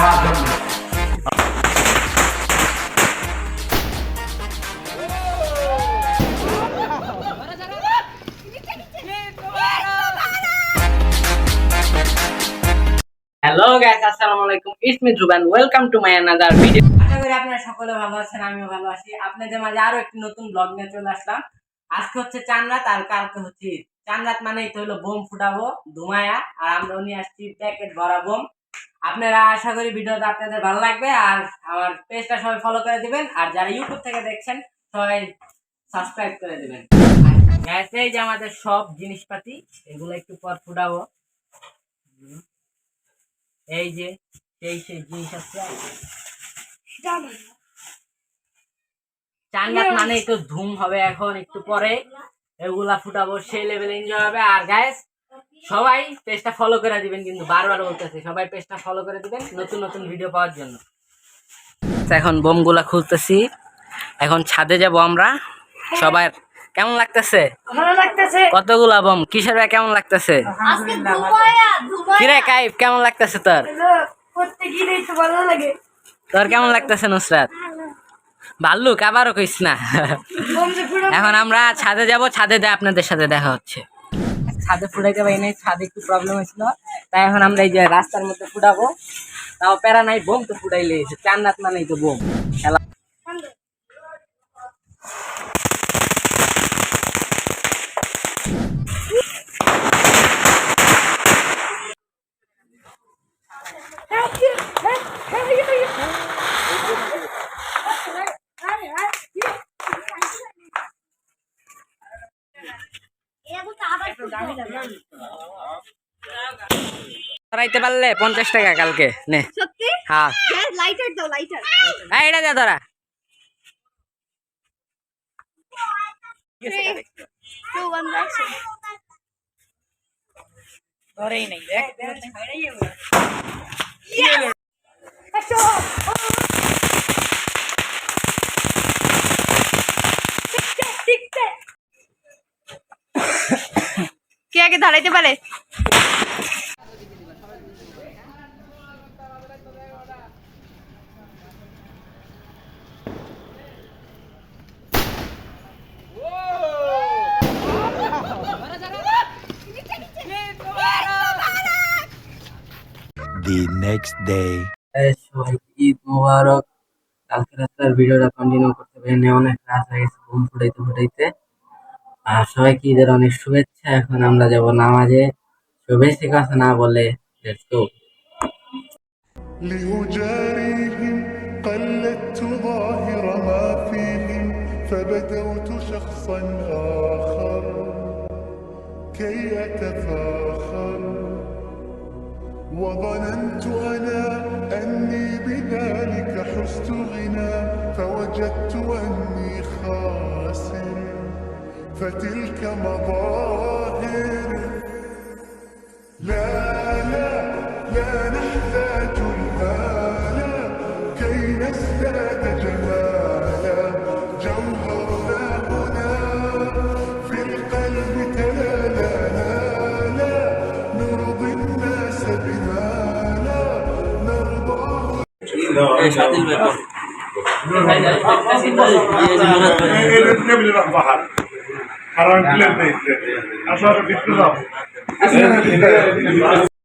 Hello guys, আসসালামু আলাইকুম। It's me Dhruv and welcome to my another video. আশা করি আপনারা সকলে ভালো আছেন, আমিও ভালো আছি। আপনাদের মাঝে আরো একটি নতুন ব্লগ নিয়ে চলে আসলাম। আজকে হচ্ছে চাঁদ রাত আর কালকে হচ্ছে ঈদ। চাঁদ রাত মানেই তো হলো বোম ফুটাবো, ধুমায়া, আর আমরা নিয়ে আসছি প্যাকেট ভরা বোম। আপনারা আশা করি ভিডিওটা আপনাদের ভালো লাগবে, আর আমার পেজটা সবাই ফলো করে দিবেন, আর যারা ইউটিউব থেকে দেখছেন সবাই সাবস্ক্রাইব করে দিবেন। গাইস, এই যে আমাদের সব জিনিসপাতি, এগুলো একটু পর ফুটাবো। এই যে সেই জিনিস আছে। চাঁদ রাত মানে একটু ধুম হবে, এখন একটু পরে এগুলা ফুটাবো, সেই লেভেলে এনজয় হবে। আর গাইস, সবাই পেজটা ফলো করে দিবেন, কিন্তু বারবার বলতেছি সবাই পেজটা ফলো করে দিবেন নতুন নতুন ভিডিও পাওয়ার জন্য। এখন বোমগুলা খুলতেছি, এখন ছাদে যাব আমরা। সবার কেমন লাগতেছে? ভালো লাগতেছে। কতগুলা বোম, কিসের ভাই কেমন লাগতেছে? কিরে কাইফ, কেমন লাগতেছে তোর? করতে গেলে একটু ভালো লাগে। তোর কেমন লাগতেছে নুসরাত? ভাল্লুক আবারও কইস না। এখন আমরা ছাদে যাব, ছাদে আপনাদের সাথে দেখা হচ্ছে। ছাদে ফুটাইতে পারি নাই, ছাদে একটু প্রবলেম হয়েছিল, তাই এখন আমরা এই যে রাস্তার মধ্যে ফুটাবো। তাও প্যারা নাই, বোম তো ফুটাইলে চাঁদ রাত মানেই তো বোম। ধরাইতে পারলে 50 টাকা কালকে নে। সত্যি? হ্যাঁ, লাইটার দাও, লাইটার। এটা দে ধরা। ধরেই নাই দেখ। কে আগে ধরাইতে পারে? The next day. সবাই ঈদ মোবারক। কালকে রাতের ভিডিওটা কন্টিনিউ করতে পারি, অনেক রাত হয়ে গেছে ঘুম ফুটাইতে ফুটাইতে। আর সবাইকে ঈদের অনেক শুভেচ্ছা। এখন আমরা যাব নামাজে, বেশি কথা না বলে লেটস গো। لأجاريهم قلدت ظاهر ما فيهم فبدوت شخصا آخر كي أتفاخر وظننت أنا أني بذلك حزت غنى فوجدت أني خاسر فتلك مظاهر لا لا لا نحتاج المال كي نزداد جمالا جوهرنا هنا في القلب تلالا لا نرضي الناس بما لا نرضاه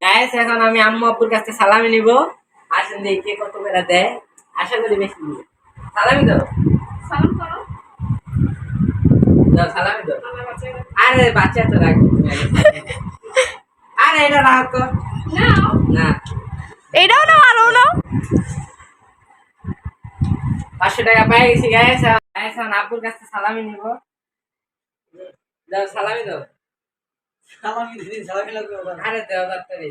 গাইস, এখন আমি আম্মু আব্বুর কাছে সালামি নিব। আসেন দেখি কে কত করে দেয়, আশা করি বেশি নিব। সালামি দাও, সালাম করো। দাও সালামি দাও। আরে বাচ্চা তো রাখো, আরে এটা রাখো নাও। না। এটাও নাও, আরও নাও। 500 টাকা পেয়ে গেছি গাইস। গাইস, এখন আব্বুর কাছে সালামি নিব। দাও সালামি দাও। সালামি দিন, সালামি লাগবে। আরে দাও তাড়াতাড়ি।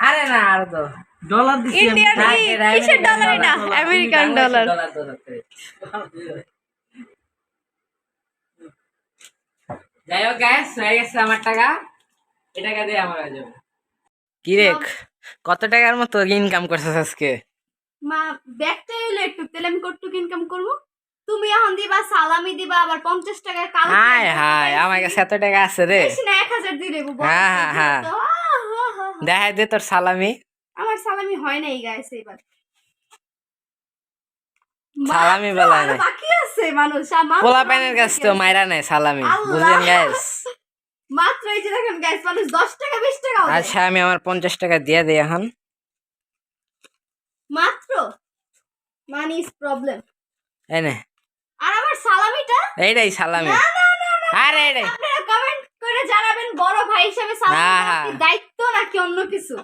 আরে না, আর দাও। ডলার দিছি আমি। ইন্ডিয়ান কিসের ডলার? এটা আমেরিকান ডলার। যাই হোক গাইস, হয়ে গেছে আমার টাকা। এই টাকা দিয়ে আমার হয়ে যাবে। কি রে, কত টাকার মতো ইনকাম করছিস আজকে? মা ব্যাগটা এলো একটু, তাহলে আমি কতটুকু ইনকাম করবো? তুমি এখন দিবা সালামি দিবা আবার 50 টাকা কাল হাই হাই আমার কাছে এত টাকা আছে রে। বেশি না 1000 দিলে হ্যাঁ, হ্যাঁ। দেখাই দে তোর সালামি। আমার সালামি হয় নাই গাইস এবার সালামি মাত্র বেলায় আরো নাই। বাকি আছে মানুষ আমার পোলা প্যানের কাছে তো মাইরা নেই সালামি, বুঝলেন গাইস? মাত্র এই যে দেখেন গাইস মানুষ 10 টাকা 20 টাকা আচ্ছা আমি আমার 50 টাকা দিয়ে দিই এখন। মাত্র মানি ইজ প্রবলেম। এই নে, আর আমার সালামিটা এইটাই সালামি। না না না না আরে এইটাই। আপনারা কমেন্ট করে জানাবেন বড় ভাই হিসেবে সালামি হ্যাঁ, দেওয়া হ্যাঁ। কি দায়িত্ব নাকি অন্য কিছু।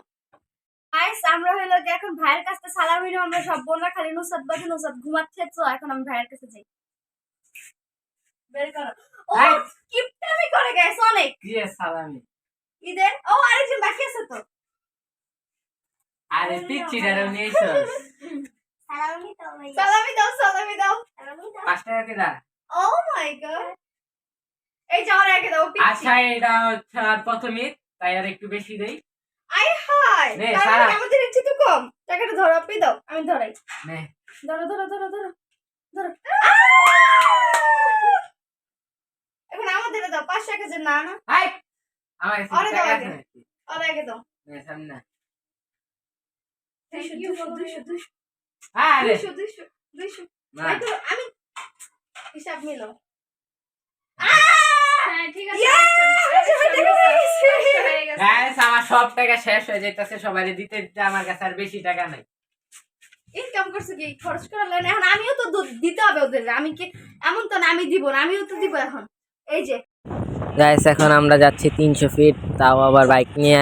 গাইস আমরা হলো যে এখন ভাইয়ের কাছে সালামি নিয়ে আমরা সব বোনরা খালি নুসাদ বাজে নুসাদ ঘুমাচ্ছে, তো এখন আমি ভাইয়ের কাছে যাই। বের করো। ও এই। কিপটামি করে গাইস অনেক। দিয়ে সালামি। ঈদের ও আরেকজন বাকি আছে তো। আরে পিচ্চিটারও নিয়েছস। সালামি দাও সালামি দাও। 5 টাকা কি দা? ও মাই গড। এই যাও রেখে দাও পিচ্চি। আচ্ছা এটা হচ্ছে আর প্রথম ঈদ, তাই আর একটু বেশি দেই। আই হাই নে, তার সারা। মানে আমাদের ইচ্ছে তো কম। টাকাটা ধরো আপনি দাও আমি ধরাই। নে, ধরো ধরো ধরো ধরো ধরো। এখন আমাদের দাও 5 টাকা যে না না হাই। আমার কাছে আরে টাকা দাও আছে আগে। নাকি? আর আগে দাও। নে, সামনে। 200 আরে 200 না। আমি হিসাব মিলো। ঠিক গাইস আমার সব টাকা শেষ হয়ে যাইতাছে, সবারই দিতে দিতে আমার কাছে আর বেশি টাকা নাই। ইনকাম করছে কি খরচ করা লাগে না। এখন আমিও তো দিতে হবে ওদের। আমি কি এমন তো না আমি দিব না, আমিও তো দিব এখন। এই যে গাইস এখন আমরা যাচ্ছি 300 ফিট, তাও আবার বাইক নিয়ে।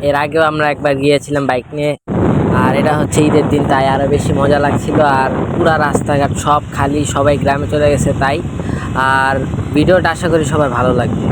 এর আগেও আমরা একবার গিয়েছিলাম বাইক নিয়ে, আর এটা হচ্ছে ঈদের দিন, তাই আরো বেশি মজা লাগছিল। আর পুরা রাস্তাঘাট সব খালি, সবাই গ্রামে চলে গেছে তাই। আর ভিডিওটা আশা করি সবার ভালো লাগবে।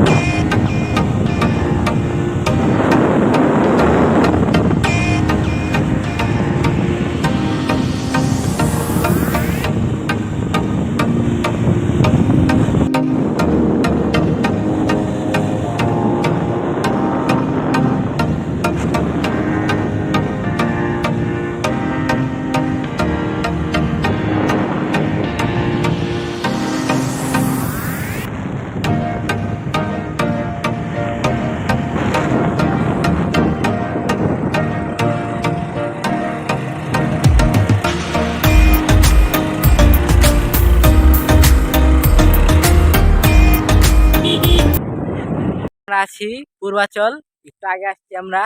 আমরা আছি পূর্বাচল, একটু আগে আসছি আমরা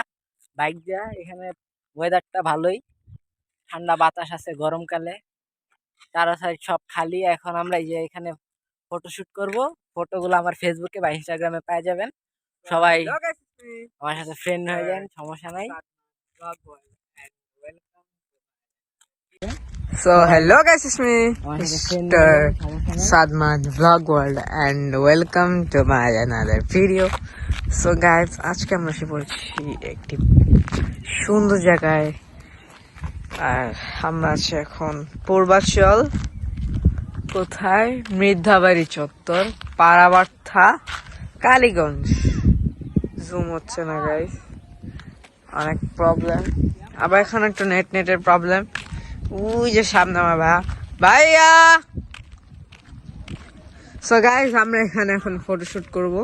বাইক দিয়া। এখানে ওয়েদারটা ভালোই, ঠান্ডা বাতাস আছে গরমকালে, চারো সাইড সব খালি। এখন আমরা এই যে এখানে ফটোশুট করব, ফটোগুলো আমার ফেসবুকে বা ইনস্টাগ্রামে পেয়ে যাবেন। সবাই আমার সাথে ফ্রেন্ড হয়ে যান, সমস্যা নাই। So hello guys, it's me, আমার সাথে friend Mr. হয়ে যান, সমস্যা নাই। Sadman Vlog World and welcome to my another video. So guys, আজকে আমরা এসে পড়েছি একটি সুন্দর জায়গায়, আর আমরা আছি এখন পূর্বাচল। কোথায়? মৃধাবাড়ি চত্বর, পাড়াবার্থা, কালীগঞ্জ। জুম হচ্ছে না গাইস, অনেক প্রবলেম। আবার এখানে একটু নেটের প্রবলেম। ওই যে সামনে আমার ভাইয়া। সো গাইস আমরা এখানে এখন ফটোশুট করব।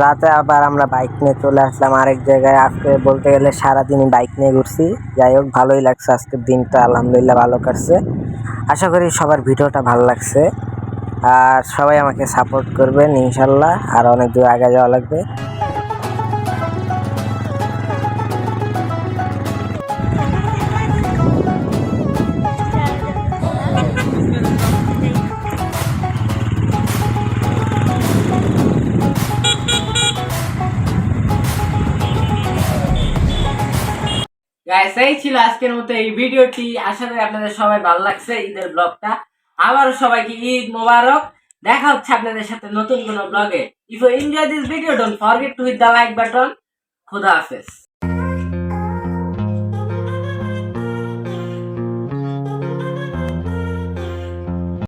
রাতে আবার আমরা বাইক নিয়ে চলে আসলাম আরেক জায়গায়। আজকে বলতে গেলে সারাদিনই বাইক নিয়ে ঘুরছি। যাই হোক ভালোই লাগছে, আজকের দিনটা আলহামদুলিল্লাহ ভালো কাটছে। আশা করি সবার ভিডিওটা ভালো লাগছে, আর সবাই আমাকে সাপোর্ট করবেন ইনশাল্লাহ। আর অনেক দূর আগে যাওয়া লাগবে। গাইস এই ছিল আজকের মতো এই ভিডিওটি। আশা করি আপনাদের সবাই ভালো লাগছে ঈদের ব্লগটা। আবারও সবাইকে ঈদ মোবারক। দেখা হচ্ছে আপনাদের সাথে নতুন কোনো ব্লগে। If you enjoy this video, don't forget to hit the like button. খোদা হাফেজ।